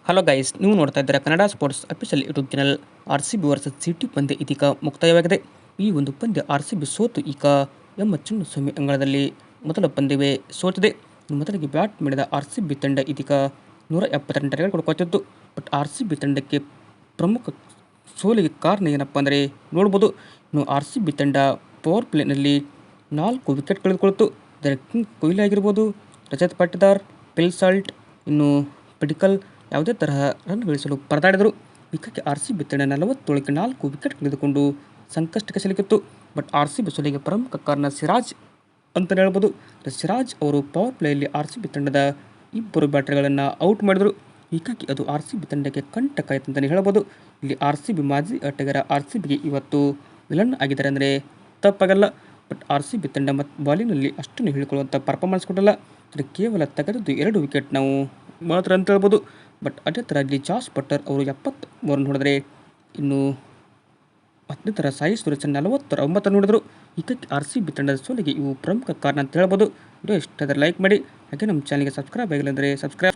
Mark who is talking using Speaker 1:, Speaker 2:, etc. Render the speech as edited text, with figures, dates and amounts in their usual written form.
Speaker 1: Hello guys, ನೀವು ನೋಡ್ತಾ ಇದ್ದೀರಾ Kannada sports official YouTube channel. RCB versus city ಪಂದ್ಯ ಇದೀಗ ಮುಕ್ತಾಯವಾಗಿದೆ. ಈ ಒಂದು ಪಂದ್ಯ RCB ಸೋತು ಈಗ ಚಿನ್ನಸ್ವಾಮಿ ಅಂಗಳದಲ್ಲಿ ಮೊದಲ ಪಂದ್ಯವೇ ಸೋತಿದೆ. ಮೊದಲಿಗೆ ಬ್ಯಾಟ್ ಮಾಡಿದ RCB ತಂಡ ಇದೀಗ 178 ರನ್ಗಳು ಕೊಟ್ಟಿತ್ತು. ಬಟ್ RCB ತಂಡಕ್ಕೆ ಪ್ರಮುಖ ಸೋಲಿಗೆ ಕಾರಣ ಏನಪ್ಪ ಅಂದರೆ ನೋಡ್ಬೋದು. ಇನ್ನು RCB ತಂಡ ಪವರ್ ಪ್ಲೇನಲ್ಲಿ 4 ವಿಕೆಟ್ ಕಳೆದುಕೊಳ್ತು. ಇದರ ಕಿಂಗ್ ಕೊಹ್ಲಿ ಆಗಿರ್ಬೋದು, ರಜತ್ ಪಾಟಿದಾರ್, ಫಿಲ್ ಸಾಲ್ಟ್, ಇನ್ನು ಪಡಿಕಲ್ ಯಾವುದೇ ತರಹ ರನ್ ಗಳಿಸಲು ಪರದಾಡಿದರು. ಹೀಗಾಗಿ RCB ತಂಡ 47ಕ್ಕೆ 4 ವಿಕೆಟ್ ಕಳೆದುಕೊಂಡು ಸಂಕಷ್ಟಕ್ಕೆ ಸಿಲುಕಿತ್ತು. ಬಟ್ RCB ಸೋಲಿಗೆ ಪ್ರಮುಖ ಕಾರಣ ಸಿರಾಜ್ ಅಂತಲೇ ಹೇಳ್ಬೋದು. ಸಿರಾಜ್ ಅವರು ಪವರ್ ಪ್ಲೇಯಲ್ಲಿ RCB ತಂಡದ 2 ಬ್ಯಾಟರ್ಗಳನ್ನು ಔಟ್ ಮಾಡಿದರು. ಹೀಗಾಗಿ ಅದು RCB ತಂಡಕ್ಕೆ ಕಂಟಕ ಆಯಿತು ಅಂತಲೇ ಹೇಳ್ಬೋದು. ಇಲ್ಲಿ RCB ಮಾಜಿ ಆಟಗಾರ RCBಗೆ ಇವತ್ತು ವಿಲನ್ ಆಗಿದ್ದಾರೆ ಅಂದರೆ ತಪ್ಪಾಗಲ್ಲ. ಬಟ್ RCB ತಂಡ ಮತ್ತು ಬಾಲಿಂಗ್ನಲ್ಲಿ ಅಷ್ಟನ್ನು ಹೇಳಿಕೊಳ್ಳುವಂಥ ಪರ್ಫಾರ್ಮೆನ್ಸ್ ಕೊಡಲ್ಲ. ಕೇವಲ ತೆಗೆದದ್ದು 2 ವಿಕೆಟ್ ನಾವು ಮಾತ್ರ ಅಂತ ಹೇಳ್ಬೋದು. ಬಟ್ ಅದೇ ಥರ ಇಲ್ಲಿ ಜಾಸ್ ಬಟ್ಲರ್ ಅವರು 70 ರನ್ ಹೊಡೆದರೆ, ಇನ್ನು ಅದೇ ಥರ ಸಾಯಿ ಸುರೇಶನ್ 49 ರನ್ ಹೊಡೆದರು. ಹೀಗಾಗಿ RCB ತಂಡದ ಸೋಲಿಗೆ ಇವು ಪ್ರಮುಖ ಕಾರಣ ಅಂತ ಹೇಳ್ಬೋದು. ವಿಡಿಯೋ ಇಷ್ಟ ಆದರೆ ಲೈಕ್ ಮಾಡಿ, ಹಾಗೆ ನಮ್ಮ ಚಾನಲ್ಗೆ ಸಬ್ಸ್ಕ್ರೈಬ್ ಆಗಿಲ್ಲ ಅಂದರೆ ಸಬ್ಸ್ಕ್ರೈಬ್